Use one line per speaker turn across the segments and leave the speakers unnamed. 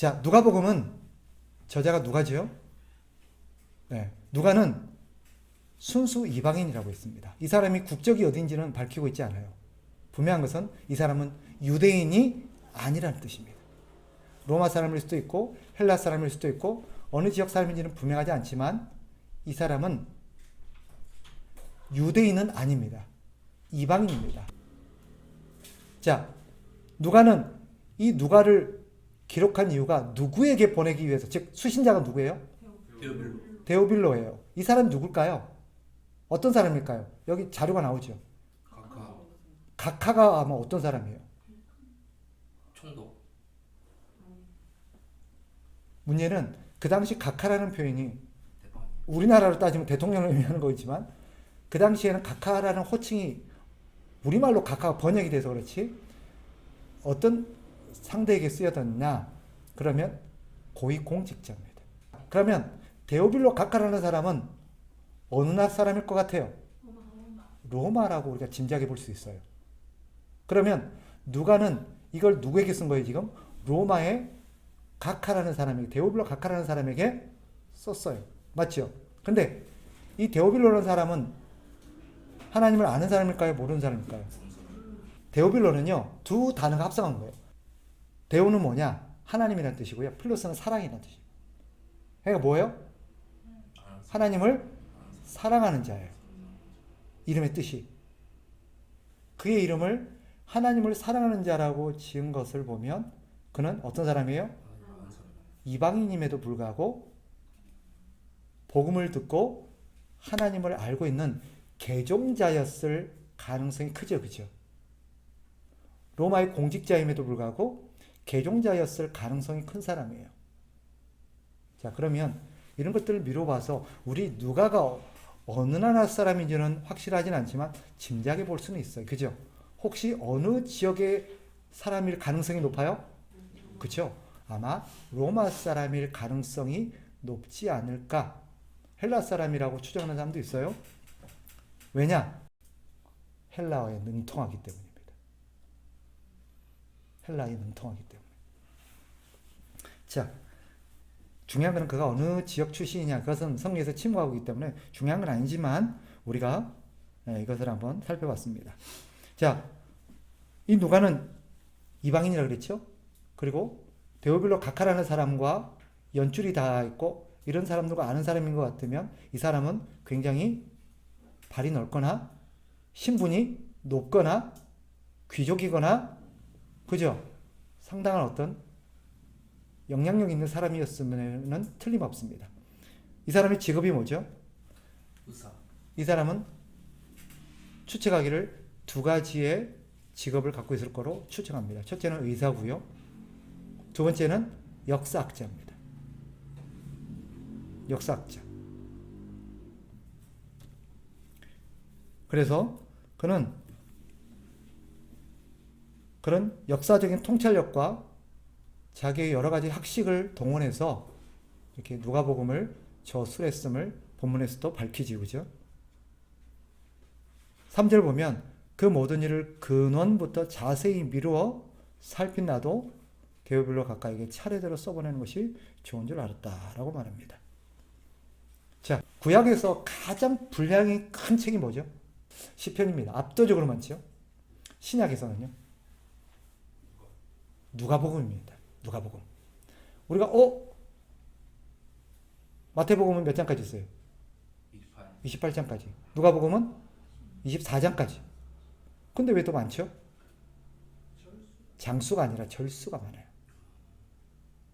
자, 누가복음은 저자가 누가지요? 네, 누가는 순수 이방인이라고 했습니다. 이 사람이 국적이 어딘지는 밝히고 있지 않아요. 분명한 것은 이 사람은 유대인이 아니라는 뜻입니다. 로마 사람일 수도 있고 헬라 사람일 수도 있고 어느 지역 사람인지는 분명하지 않지만 이 사람은 유대인은 아닙니다. 이방인입니다. 자, 누가는 이 누가를 기록한 이유가 누구에게 보내기 위해서, 즉 수신자가 누구예요? 데오빌로예요. 이 사람이 누굴까요? 어떤 사람일까요? 여기 자료가 나오죠. 각하가 아마 어떤 사람이에요?
총독.
문제는 그 당시 각하라는 표현이 우리나라로 따지면 대통령을 의미하는 거지만 그 당시에는 각하라는 호칭이 우리말로 각하가 번역이 돼서 그렇지 어떤 상대에게 쓰여졌냐 그러면 고위공직자입니다. 그러면 데오빌로 각하라는 사람은 어느 나라 사람일 것 같아요? 로마라고 우리가 짐작해 볼 수 있어요. 그러면 누가는 이걸 누구에게 쓴 거예요 지금? 로마의 각하라는 사람에게, 데오빌로 각하라는 사람에게 썼어요. 맞죠? 근데 이 데오빌로라는 사람은 하나님을 아는 사람일까요? 모르는 사람일까요? 데오빌로는요 두 단어가 합성한 거예요. 데오는 뭐냐? 하나님이라는 뜻이고요. 필로스는 사랑이라는 뜻이에요. 그러니까 뭐예요? 하나님을 사랑하는 자예요. 이름의 뜻이. 그의 이름을 하나님을 사랑하는 자라고 지은 것을 보면 그는 어떤 사람이에요? 이방인임에도 불구하고 복음을 듣고 하나님을 알고 있는 개종자였을 가능성이 크죠. 그죠? 로마의 공직자임에도 불구하고 개종자였을 가능성이 큰 사람이에요. 자, 그러면 이런 것들을 미뤄봐서 우리 누가가 어느 나라 사람인지는 확실하진 않지만 짐작해 볼 수는 있어요. 그죠? 혹시 어느 지역의 사람일 가능성이 높아요? 그죠? 아마 로마 사람일 가능성이 높지 않을까? 헬라 사람이라고 추정하는 사람도 있어요. 왜냐? 헬라어에 능통하기 때문입니다. 헬라어에 능통하기 때문에. 자, 중요한 것은 그가 어느 지역 출신이냐 그것은 성경에서 침묵하고 있기 때문에 중요한 건 아니지만 우리가 이것을 한번 살펴봤습니다. 자, 이 누가는 이방인이라고 그랬죠? 그리고 데오빌로 각하라는 사람과 연줄이 다 있고 이런 사람들과 아는 사람인 것 같으면 이 사람은 굉장히 발이 넓거나 신분이 높거나 귀족이거나 그죠? 상당한 어떤 영향력 있는 사람이었으면 틀림없습니다. 이 사람의 직업이 뭐죠?
의사.
이 사람은 추측하기를 두 가지의 직업을 갖고 있을 거로 추측합니다. 첫째는 의사고요. 두 번째는 역사학자입니다. 역사학자. 그래서 그는 그런 역사적인 통찰력과 자기의 여러 가지 학식을 동원해서 이렇게 누가복음을 저술했음을 본문에서도 밝히지, 그죠? 3절 보면 그 모든 일을 근원부터 자세히 미루어 살핀나도 데오빌로 각하에게 차례대로 써보내는 것이 좋은 줄 알았다라고 말합니다. 자, 구약에서 가장 분량이 큰 책이 뭐죠? 시편입니다. 압도적으로 많죠? 신약에서는요? 누가복음입니다. 누가복음. 우리가 마태복음은 몇 장까지 있어요? 28장까지. 누가복음은 24장까지. 근데 왜 더 많죠? 장수가 아니라 절수가 많아요.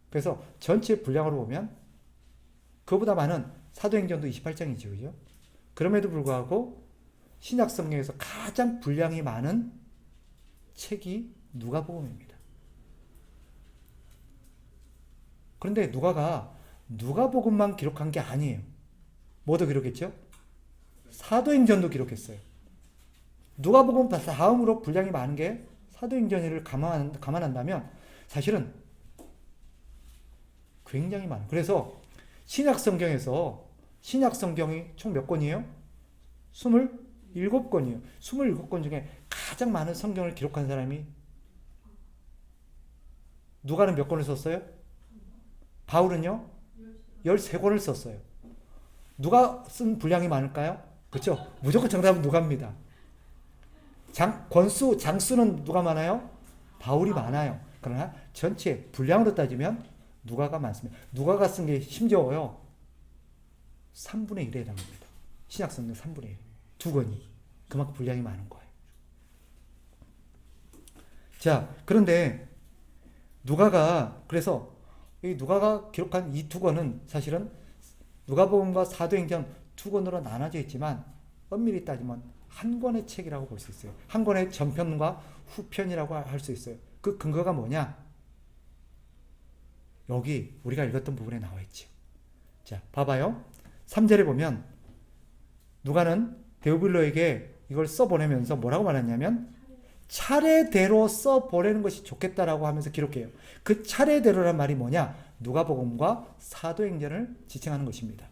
그래서 전체 분량으로 보면 그보다 많은 사도행전도 28장이죠. 그죠? 그럼에도 불구하고 신약 성경에서 가장 분량이 많은 책이 누가복음입니다. 그런데 누가가 누가복음만 기록한 게 아니에요. 뭐도 기록했죠? 사도행전도 기록했어요. 누가복음 다음으로 분량이 많은 게 사도행전을 감안한다면 사실은 굉장히 많아요. 그래서 신약 성경이 총 몇 권이에요? 27권이에요. 27권 중에 가장 많은 성경을 기록한 사람이 누가는 몇 권을 썼어요? 바울은요 13권을 썼어요. 누가 쓴 분량이 많을까요? 그렇죠? 무조건 정답은 누가입니다. 장수는 누가 많아요? 바울이 많아요. 그러나 전체 분량으로 따지면 누가가 많습니다. 누가가 쓴 게 심지어요 3분의 1에 해당합니다. 신약 성경 3분의 1. 두 권이. 그만큼 분량이 많은 거예요. 자, 그런데 그래서 이 누가가 기록한 이 두 권은 사실은 누가복음과 사도행전 두 권으로 나눠져 있지만 엄밀히 따지면 한 권의 책이라고 볼 수 있어요. 한 권의 전편과 후편이라고 할 수 있어요. 그 근거가 뭐냐? 여기 우리가 읽었던 부분에 나와 있죠. 자, 봐봐요. 3절에 보면 누가는 데오빌로에게 이걸 써보내면서 뭐라고 말했냐면 차례대로 써보내는 것이 좋겠다라고 하면서 기록해요. 그 차례대로란 말이 뭐냐? 누가복음과 사도행전을 지칭하는 것입니다.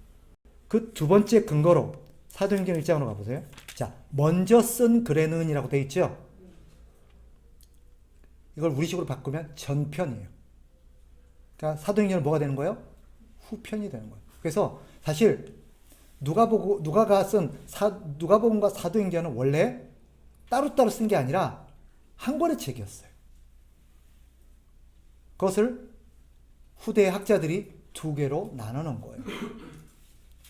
그 두 번째 근거로 사도행전 1장으로 가보세요. 자, 먼저 쓴 글에는 이라고 되어 있죠. 이걸 우리식으로 바꾸면 전편이에요. 그러니까 사도행전은 뭐가 되는 거예요? 후편이 되는 거예요. 그래서 사실 누가가 쓴 누가복음과 사도행전은 원래 따로따로 쓴 게 아니라 한 권의 책이었어요. 그것을 후대 학자들이 두 개로 나눠놓은 거예요.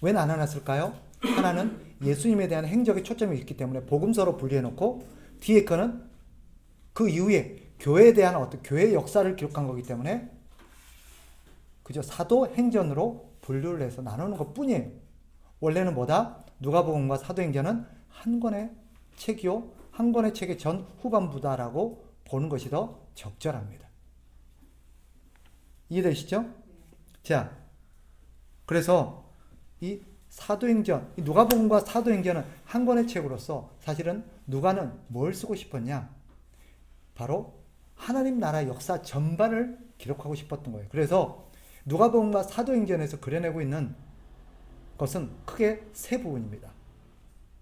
왜 나눠놨을까요? 하나는 예수님에 대한 행적에 초점이 있기 때문에 복음서로 분리해놓고 뒤에 거는 그 이후에 교회에 대한 어떤 교회의 역사를 기록한 거기 때문에 그저 사도행전으로 분류를 해서 나누는 것 뿐이에요. 원래는 뭐다? 누가복음과 사도행전은 한 권의 책이요, 한 권의 책의 전 후반부다라고 보는 것이 더 적절합니다. 이해되시죠? 자, 그래서 이 사도행전, 이 누가복음과 사도행전은 한 권의 책으로서 사실은 누가는 뭘 쓰고 싶었냐? 바로 하나님 나라 역사 전반을 기록하고 싶었던 거예요. 그래서 누가복음과 사도행전에서 그려내고 있는 것은 크게 세 부분입니다.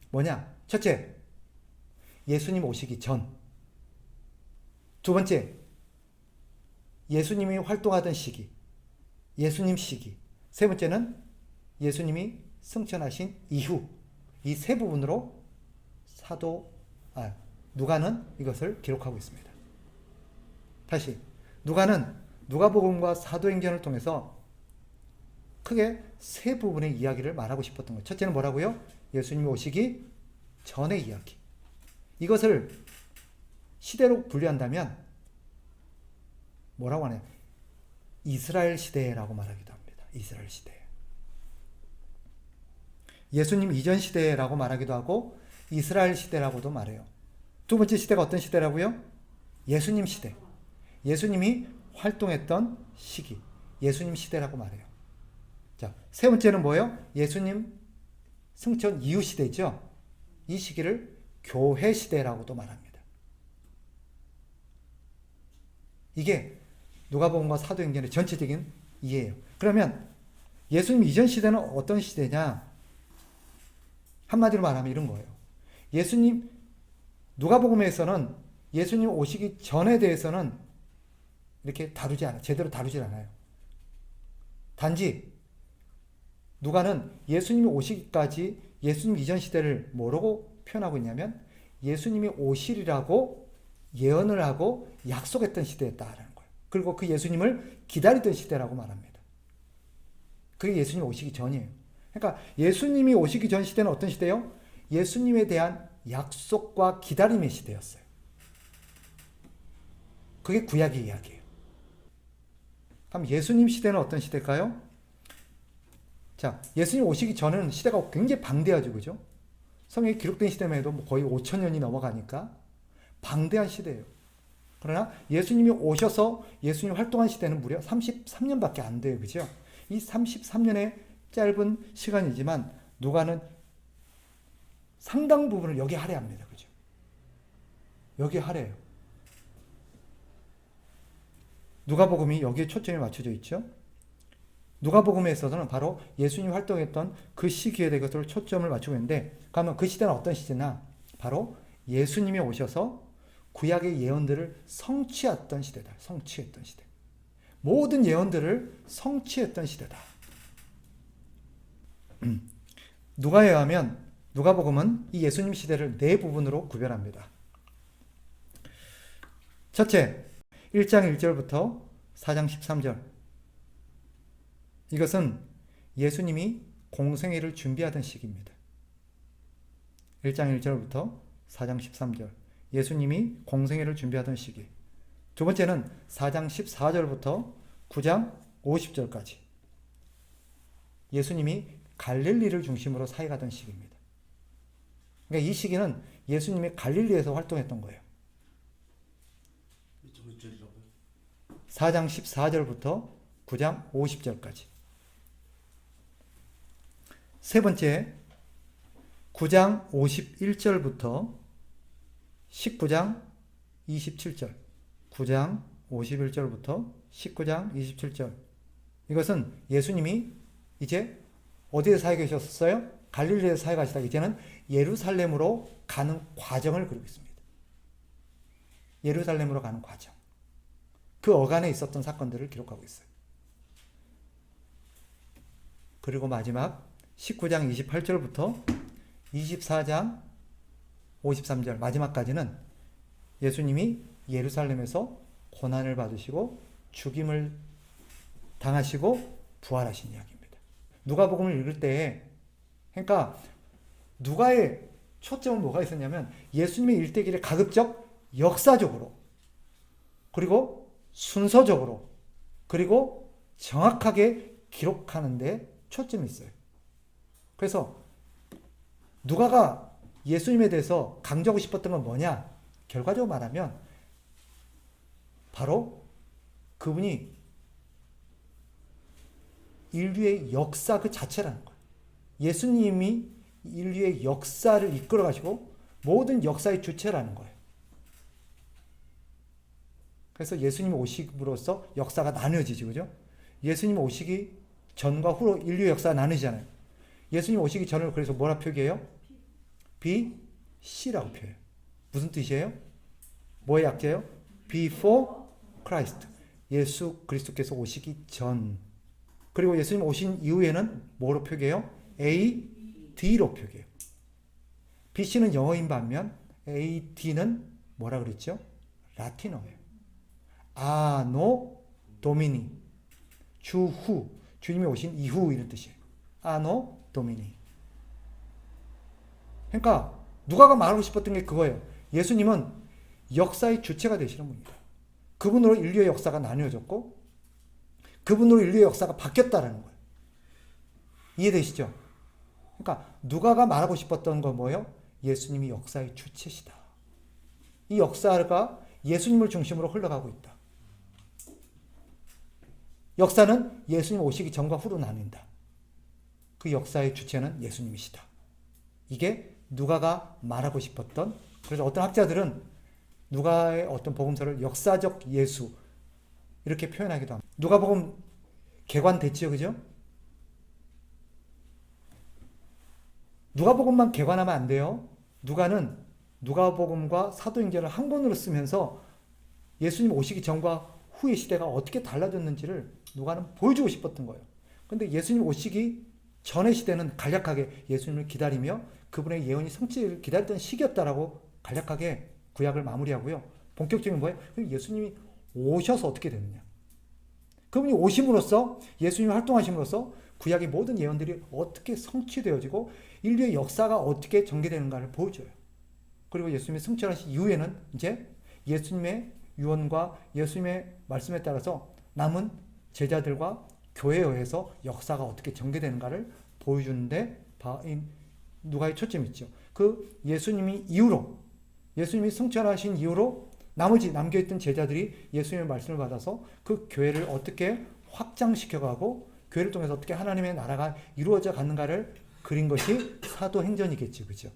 뭐냐? 첫째, 예수님 오시기 전. 두 번째, 예수님이 활동하던 시기, 예수님 시기. 세 번째는 예수님이 승천하신 이후. 이 세 부분으로 누가는 이것을 기록하고 있습니다. 다시, 누가는 누가복음과 사도행전을 통해서 크게 세 부분의 이야기를 말하고 싶었던 거예요. 첫째는 뭐라고요? 예수님이 오시기 전의 이야기. 이것을 시대로 분류한다면 뭐라고 하나요? 이스라엘 시대라고 말하기도 합니다. 이스라엘 시대. 예수님 이전 시대라고 말하기도 하고 이스라엘 시대라고도 말해요. 두 번째 시대가 어떤 시대라고요? 예수님 시대. 예수님이 활동했던 시기. 예수님 시대라고 말해요. 자, 세 번째는 뭐예요? 예수님 승천 이후 시대죠. 이 시기를 교회 시대라고도 말합니다. 이게 누가복음과 사도행전의 전체적인 이해예요. 그러면 예수님 이전 시대는 어떤 시대냐? 한마디로 말하면 이런 거예요. 누가복음에서는 예수님 오시기 전에 대해서는 이렇게 제대로 다루지 않아요. 단지 누가는 예수님이 오시기까지 예수님 이전 시대를 뭐라고 표현하고 있냐면 예수님이 오시리라고 예언을 하고 약속했던 시대였다라는 거예요. 그리고 그 예수님을 기다리던 시대라고 말합니다. 그게 예수님 오시기 전이에요. 그러니까 예수님이 오시기 전 시대는 어떤 시대예요? 예수님에 대한 약속과 기다림의 시대였어요. 그게 구약의 이야기예요. 그럼 예수님 시대는 어떤 시대일까요? 자, 예수님 오시기 전에는 시대가 굉장히 방대하죠, 그죠? 성경에 기록된 시대만 해도 거의 5,000년이 넘어가니까 방대한 시대예요. 그러나 예수님이 오셔서 예수님 활동한 시대는 무려 33년밖에 안 돼요, 그죠? 이 33년의 짧은 시간이지만 누가는 상당 부분을 여기 할애합니다, 그죠? 여기 할애해요. 누가복음이 여기에 초점이 맞춰져 있죠. 누가복음에서는 바로 예수님이 활동했던 그 시기에 대해 것을 초점을 맞추고 있는데, 그러면 그 시대는 어떤 시대나 바로 예수님이 오셔서 구약의 예언들을 성취했던 시대다. 성취했던 시대. 모든 예언들을 성취했던 시대다. 누가에 의하면 누가복음은 이 예수님 시대를 네 부분으로 구별합니다. 첫째, 1장 1절부터 4장 13절. 이것은 예수님이 공생애를 준비하던 시기입니다. 1장 1절부터 4장 13절. 예수님이 공생애를 준비하던 시기. 두 번째는 4장 14절부터 9장 50절까지. 예수님이 갈릴리를 중심으로 사역하던 시기입니다. 그러니까 이 시기는 예수님이 갈릴리에서 활동했던 거예요. 4장 14절부터 9장 50절까지. 세 번째, 9장 51절부터 19장 27절. 9장 51절부터 19장 27절. 이것은 예수님이 이제 어디에 사역하셨어요? 갈릴리에 사역하시다 이제는 예루살렘으로 가는 과정을 그리고 있습니다. 예루살렘으로 가는 과정. 그 어간에 있었던 사건들을 기록하고 있어요. 그리고 마지막 19장 28절부터 24장 53절 마지막까지는 예수님이 예루살렘에서 고난을 받으시고 죽임을 당하시고 부활하신 이야기입니다. 누가복음을 읽을 때 그러니까 누가의 초점은 뭐가 있었냐면 예수님의 일대기를 가급적 역사적으로 그리고 순서적으로 그리고 정확하게 기록하는 데 초점이 있어요. 그래서 누가가 예수님에 대해서 강조하고 싶었던 건 뭐냐? 결과적으로 말하면 바로 그분이 인류의 역사 그 자체라는 거예요. 예수님이 인류의 역사를 이끌어 가시고 모든 역사의 주체라는 거예요. 그래서 예수님이 오심으로써 역사가 나뉘어지죠. 그죠? 예수님 오시기 전과 후로 인류의 역사가 나뉘잖아요. 예수님 오시기 전을 그래서 뭐라 표기해요? BC라고 표해요. 무슨 뜻이에요? 뭐의 약자예요? Before Christ. 예수 그리스도께서 오시기 전. 그리고 예수님 오신 이후에는 뭐로 표기해요? AD로 표기해요. BC는 영어인 반면 AD는 뭐라 그랬죠? 라틴어예요. 아노 도미니. 주후. 주님이 오신 이후 이런 뜻이에요. 아노 도미니. 그러니까 누가가 말하고 싶었던 게 그거예요. 예수님은 역사의 주체가 되시는 분이다. 그분으로 인류의 역사가 나뉘어졌고 그분으로 인류의 역사가 바뀌었다라는 거예요. 이해되시죠? 그러니까 누가가 말하고 싶었던 건 뭐예요? 예수님이 역사의 주체시다. 이 역사가 예수님을 중심으로 흘러가고 있다. 역사는 예수님 오시기 전과 후로 나뉜다. 그 역사의 주체는 예수님이시다. 이게 누가가 말하고 싶었던, 그래서 어떤 학자들은 누가의 어떤 복음서를 역사적 예수 이렇게 표현하기도 합니다. 누가복음 개관됐죠, 그죠? 누가복음만 개관하면 안 돼요. 누가는 누가복음과 사도행전을 한 권으로 쓰면서 예수님 오시기 전과 후의 시대가 어떻게 달라졌는지를 누가는 보여주고 싶었던 거예요. 근데 예수님 오시기 전의 시대는 간략하게 예수님을 기다리며 그분의 예언이 성취를 기다렸던 시기였다라고 간략하게 구약을 마무리하고요. 본격적인 뭐예요? 예수님이 오셔서 어떻게 됐느냐. 그분이 오심으로써 예수님이 활동하심으로써 구약의 모든 예언들이 어떻게 성취되어지고 인류의 역사가 어떻게 전개되는가를 보여줘요. 그리고 예수님이 승천하신 이후에는 이제 예수님의 유언과 예수님의 말씀에 따라서 남은 제자들과 교회에 의해서 역사가 어떻게 전개되는가를 보여주는데 누가의 초점이 있죠. 그 예수님이 이후로 예수님이 승천하신 이후로 나머지 남겨있던 제자들이 예수님의 말씀을 받아서 그 교회를 어떻게 확장시켜가고 교회를 통해서 어떻게 하나님의 나라가 이루어져 가는가를 그린 것이 사도행전이겠죠. 그죠?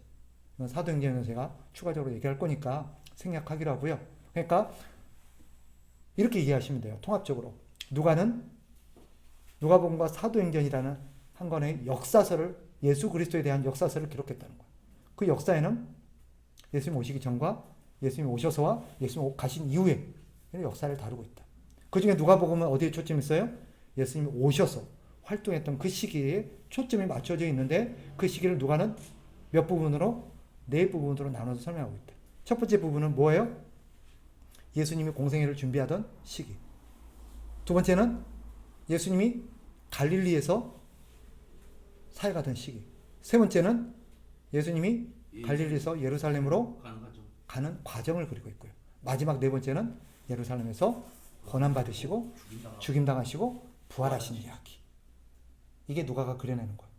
사도행전에서 제가 추가적으로 얘기할 거니까 생략하기로 하고요. 그러니까 이렇게 이해하시면 돼요. 통합적으로. 누가복음과 사도행전이라는 한 권의 역사서를 예수 그리스도에 대한 역사서를 기록했다는 거예요. 그 역사에는 예수님 오시기 전과 예수님 오셔서와 예수님 가신 이후에 역사를 다루고 있다. 그 중에 누가복음은 어디에 초점이 있어요? 예수님이 오셔서 활동했던 그 시기에 초점이 맞춰져 있는데 그 시기를 누가는 몇 부분으로? 네 부분으로 나눠서 설명하고 있다. 첫 번째 부분은 뭐예요? 예수님이 공생애를 준비하던 시기. 두 번째는 예수님이 갈릴리에서 사역하던 시기. 세 번째는 예수님이 갈릴리에서 예루살렘으로
가는 거죠.
가는 과정을 그리고 있고요. 마지막 네 번째는 예루살렘에서 고난받으시고 죽임당하시고 부활하신 이야기. 이게 누가가 그려내는 거예요.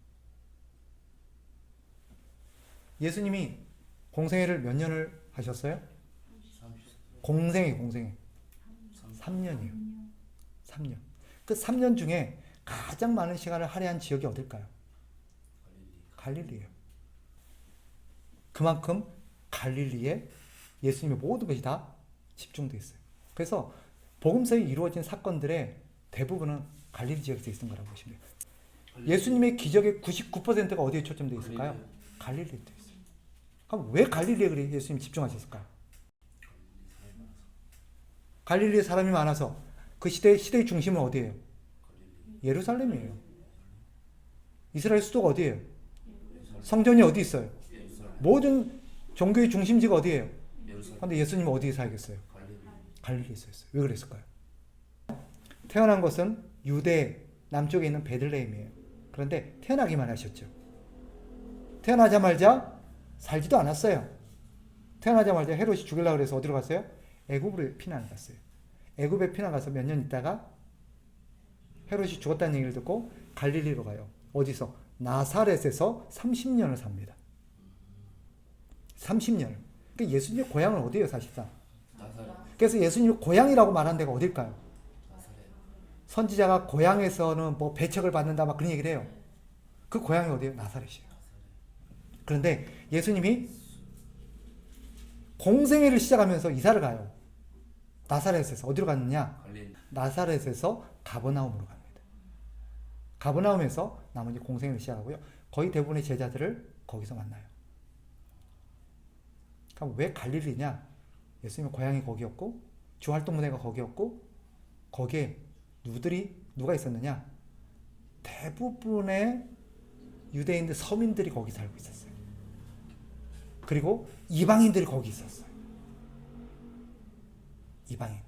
예수님이 공생애를 몇 년을 하셨어요? 공생애 3년이에요. 3년. 그 3년 중에 가장 많은 시간을 할애한 지역이 어딜까요? 갈릴리예요. 그만큼 갈릴리에 예수님의 모든 것이 다 집중되어 있어요. 그래서 복음서에 이루어진 사건들의 대부분은 갈릴리 지역에서 있는 거라고 보시면 돼요. 예수님의 기적의 99%가 어디에 초점되어 있을까요? 갈릴리에 되어 있어요. 그럼 왜 갈릴리에 그래 예수님이 집중하셨을까요? 갈릴리에 사람이 많아서 그 시대의 중심은 어디예요? 예루살렘이에요. 이스라엘 수도가 어디예요? 성전이 어디 있어요? 모든 종교의 중심지가 어디예요? 그런데 예수님은 어디에 살겠어요? 갈릴리에 있었어요. 왜 그랬을까요? 태어난 것은 유대 남쪽에 있는 베들레헴이에요. 그런데 태어나기만 하셨죠. 태어나자마자 살지도 않았어요. 태어나자마자 헤롯이 죽이려고 해서 어디로 갔어요? 애굽으로 피난 갔어요. 애굽에 피난 가서 몇 년 있다가 헤롯이 죽었다는 얘기를 듣고 갈릴리로 가요. 어디서? 나사렛에서 30년을 삽니다. 30년. 그러니까 예수님의 고향은 어디예요, 사실상? 그래서 예수님의 고향이라고 말한 데가 어딜까요? 선지자가 고향에서는 뭐 배척을 받는다 막 그런 얘기를 해요. 그 고향이 어디예요? 나사렛이에요. 그런데 예수님이 공생애를 시작하면서 이사를 가요. 나사렛에서 어디로 갔느냐? 나사렛에서 가버나움으로 갑니다. 가버나움에서 나머지 공생애를 시작하고요. 거의 대부분의 제자들을 거기서 만나요. 그럼 왜 갈릴리냐? 예수님의 고향이 거기였고 주활동 무대가 거기였고 거기에 누가 있었느냐? 대부분의 유대인들 서민들이 거기 살고 있었어요. 그리고 이방인들이 거기 있었어요. 이방인.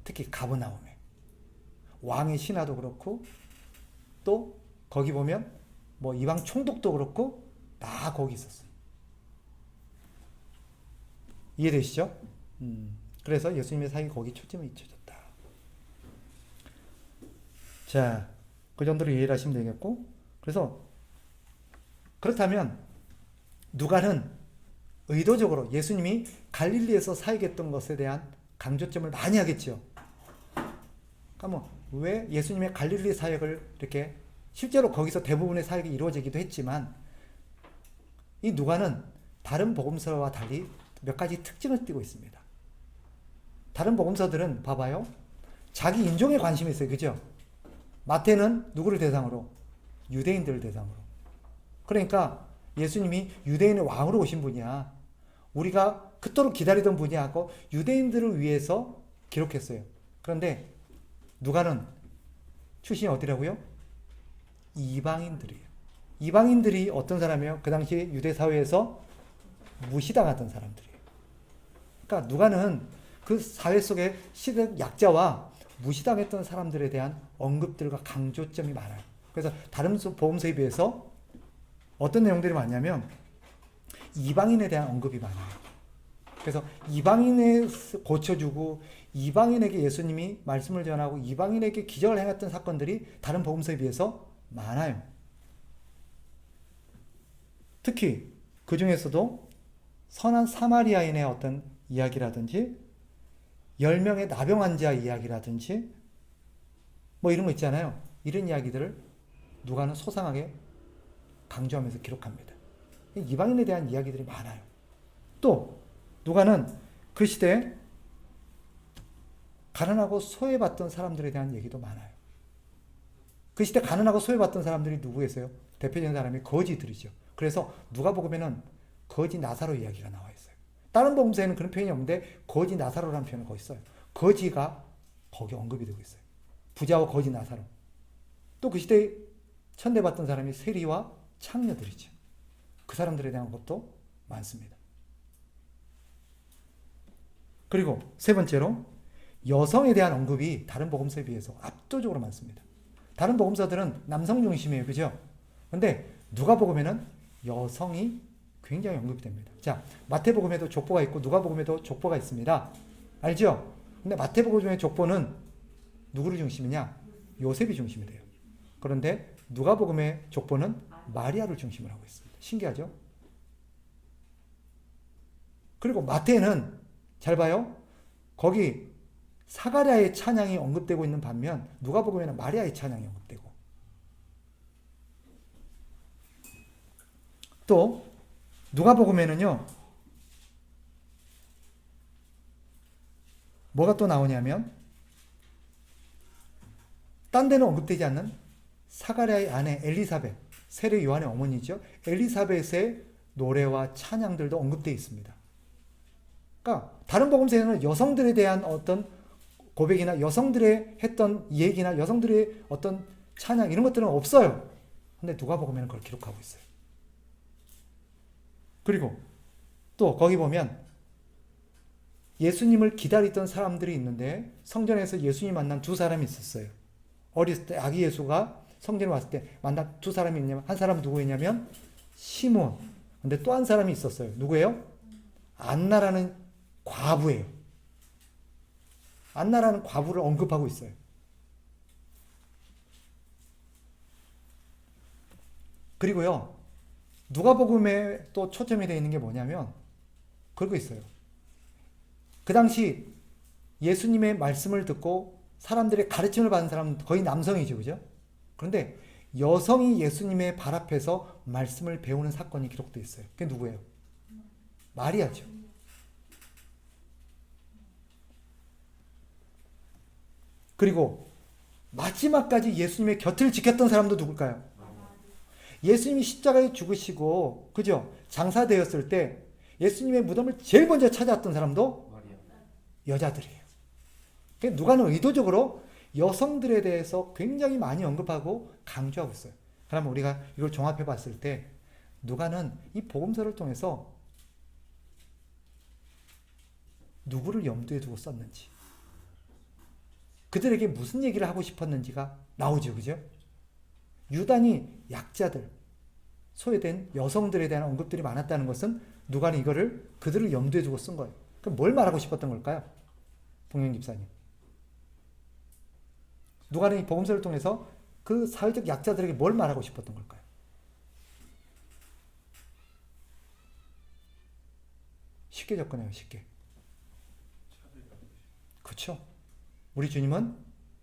특히 가버나움에. 왕의 신하도 그렇고 또 거기 보면 뭐 이방 총독도 그렇고 다 거기 있었어요. 이해되시죠? 그래서 예수님의 사역이 거기 초점이 있어졌다. 자, 그 정도로 이해를 하시면 되겠고, 그래서 그렇다면 누가는 의도적으로 예수님이 갈릴리에서 사역했던 것에 대한 강조점을 많이 하겠죠. 그러니까 뭐 왜 예수님의 갈릴리 사역을 이렇게 실제로 거기서 대부분의 사역이 이루어지기도 했지만 이 누가는 다른 복음서와 달리 몇 가지 특징을 띠고 있습니다. 다른 복음서들은 봐봐요. 자기 인종에 관심이 있어요. 그죠? 마태는 누구를 대상으로? 유대인들을 대상으로. 그러니까 예수님이 유대인의 왕으로 오신 분이야. 우리가 그토록 기다리던 분이야 하고 유대인들을 위해서 기록했어요. 그런데 누가는 출신이 어디라고요? 이방인들이에요. 이방인들이 어떤 사람이에요? 그 당시 유대 사회에서 무시당하던 사람들이에요. 그러니까 누가는 그 사회 속에 시대 약자와 무시당했던 사람들에 대한 언급들과 강조점이 많아요. 그래서 다른 복음서에 비해서 어떤 내용들이 많냐면 이방인에 대한 언급이 많아요. 그래서 이방인을 고쳐주고 이방인에게 예수님이 말씀을 전하고 이방인에게 기적을 행했던 사건들이 다른 복음서에 비해서 많아요. 특히 그 중에서도 선한 사마리아인의 어떤 이야기라든지 10명의 나병 환자 이야기라든지 뭐 이런 거 있잖아요. 이런 이야기들을 누가는 소상하게 강조하면서 기록합니다. 이방인에 대한 이야기들이 많아요. 또 누가는 그 시대에 가난하고 소외받던 사람들에 대한 얘기도 많아요. 그 시대 가난하고 소외받던 사람들이 누구였어요? 대표적인 사람이 거지들이죠. 그래서 누가복음에는 거지 나사로 이야기가 나와 있어요. 다른 복음서에는 그런 표현이 없는데 거지 나사로라는 표현을 거기 써요. 거지가 거기 언급이 되고 있어요. 부자와 거지 나사로. 또 그 시대에 천대받던 사람이 세리와 창녀들이죠. 그 사람들에 대한 것도 많습니다. 그리고 세 번째로 여성에 대한 언급이 다른 복음서에 비해서 압도적으로 많습니다. 다른 복음서들은 남성 중심이에요. 그죠? 근데 누가복음에는 여성이 굉장히 언급이 됩니다. 자, 마태복음에도 족보가 있고 누가복음에도 족보가 있습니다. 알죠? 근데 마태복음의 족보는 누구를 중심이냐? 요셉이 중심이 돼요. 그런데 누가복음의 족보는 마리아를 중심으로 하고 있습니다. 신기하죠? 그리고 마태는 잘 봐요. 거기 사가랴의 찬양이 언급되고 있는 반면 누가복음에는 마리아의 찬양이 언급되고, 또 누가복음에는요 뭐가 또 나오냐면 딴 데는 언급되지 않는 사가랴의 아내 엘리사벳, 세례 요한의 어머니죠. 엘리사벳의 노래와 찬양들도 언급되어 있습니다. 그러니까 다른 복음서에는 여성들에 대한 어떤 고백이나 여성들의 했던 얘기나 여성들의 어떤 찬양 이런 것들은 없어요. 근데 누가복음에는 그걸 기록하고 있어요. 그리고 또 거기 보면 예수님을 기다리던 사람들이 있는데 성전에서 예수님 만난 두 사람이 있었어요. 어렸을 때 아기 예수가 성전에 왔을 때 만난 두 사람이 있냐면, 한 사람은 누구였냐면 시몬. 근데 또 한 사람이 있었어요. 누구예요? 안나라는 과부예요. 안나라는 과부를 언급하고 있어요. 그리고요, 누가복음에 또 초점이 되어 있는 게 뭐냐면 그러고 있어요. 그 당시 예수님의 말씀을 듣고 사람들의 가르침을 받은 사람은 거의 남성이죠. 그죠? 그런데 여성이 예수님의 발 앞에서 말씀을 배우는 사건이 기록되어 있어요. 그게 누구예요? 마리아죠. 그리고 마지막까지 예수님의 곁을 지켰던 사람도 누굴까요? 예수님이 십자가에 죽으시고, 그죠? 장사되었을 때 예수님의 무덤을 제일 먼저 찾아왔던 사람도 여자들이에요. 누가는 의도적으로 여성들에 대해서 굉장히 많이 언급하고 강조하고 있어요. 그러면 우리가 이걸 종합해 봤을 때 누가는 이 복음서를 통해서 누구를 염두에 두고 썼는지, 그들에게 무슨 얘기를 하고 싶었는지가 나오죠. 그죠? 유단히 약자들, 소외된 여성들에 대한 언급들이 많았다는 것은 누가는 이거를 그들을 염두에 두고 쓴 거예요. 그럼 뭘 말하고 싶었던 걸까요? 동영 집사님. 누가는 이 복음서를 통해서 그 사회적 약자들에게 뭘 말하고 싶었던 걸까요? 쉽게 접근해요. 쉽게. 그렇죠. 우리 주님은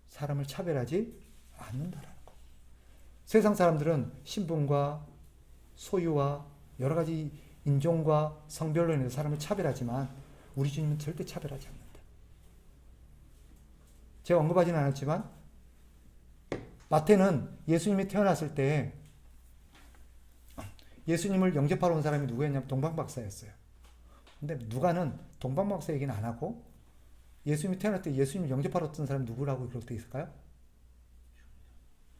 사람을 차별하지 않는다라는 거. 세상 사람들은 신분과 소유와 여러 가지 인종과 성별로 인해서 사람을 차별하지만 우리 주님은 절대 차별하지 않는다. 제가 언급하지는 않았지만 마태는 예수님이 태어났을 때 예수님을 영접하러 온 사람이 누구였냐면 동방박사였어요. 근데 누가는 동방박사 얘기는 안 하고 예수님이 태어날 때 예수님을 영접하러 왔던 사람이 누구라고 기록되어 있을까요?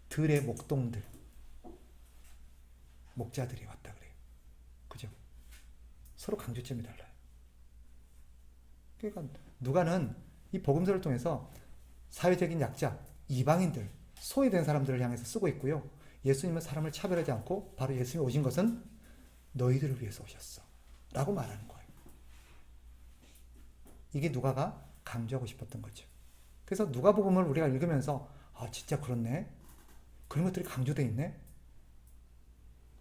들의 목동들, 목자들이 왔다 그래요. 그죠? 서로 강조점이 달라요. 그러니까 누가는 이 복음서를 통해서 사회적인 약자, 이방인들, 소외된 사람들을 향해서 쓰고 있고요. 예수님은 사람을 차별하지 않고 바로 예수님이 오신 것은 너희들을 위해서 오셨어 라고 말하는 거예요. 이게 누가가 강조하고 싶었던 거죠. 그래서 누가복음을 우리가 읽으면서 아 진짜 그렇네, 그런 것들이 강조되어 있네.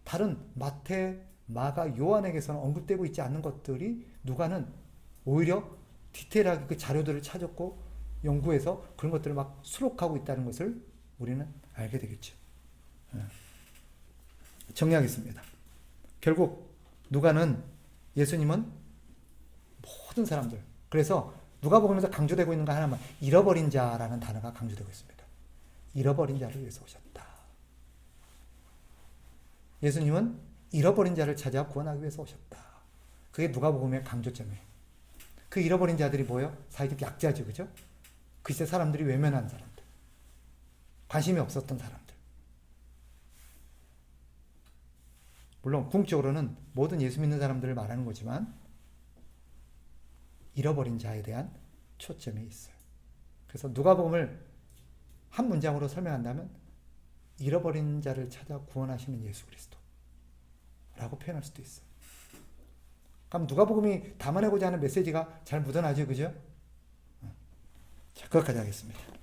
다른 마태, 마가, 요한에게서는 언급되고 있지 않는 것들이 누가는 오히려 디테일하게 그 자료들을 찾았고 연구해서 그런 것들을 막 수록하고 있다는 것을 우리는 알게 되겠죠. 정리하겠습니다. 결국 누가는 예수님은 모든 사람들, 그래서 누가복음에서 강조되고 있는 거 하나만, 잃어버린 자라는 단어가 강조되고 있습니다. 잃어버린 자를 위해서 오셨다. 예수님은 잃어버린 자를 찾아 구원하기 위해서 오셨다. 그게 누가복음의 강조점이에요. 그 잃어버린 자들이 뭐예요? 사회적 약자죠. 그죠? 글쎄 사람들이 외면한 사람들, 관심이 없었던 사람들. 물론 궁극적으로는 모든 예수 믿는 사람들을 말하는 거지만 잃어버린 자에 대한 초점이 있어요. 그래서 누가복음을 한 문장으로 설명한다면 잃어버린 자를 찾아 구원하시는 예수 그리스도라고 표현할 수도 있어요. 그럼 누가복음이 담아내고자 하는 메시지가 잘 묻어나죠, 그죠? 자, 거기까지 하겠습니다.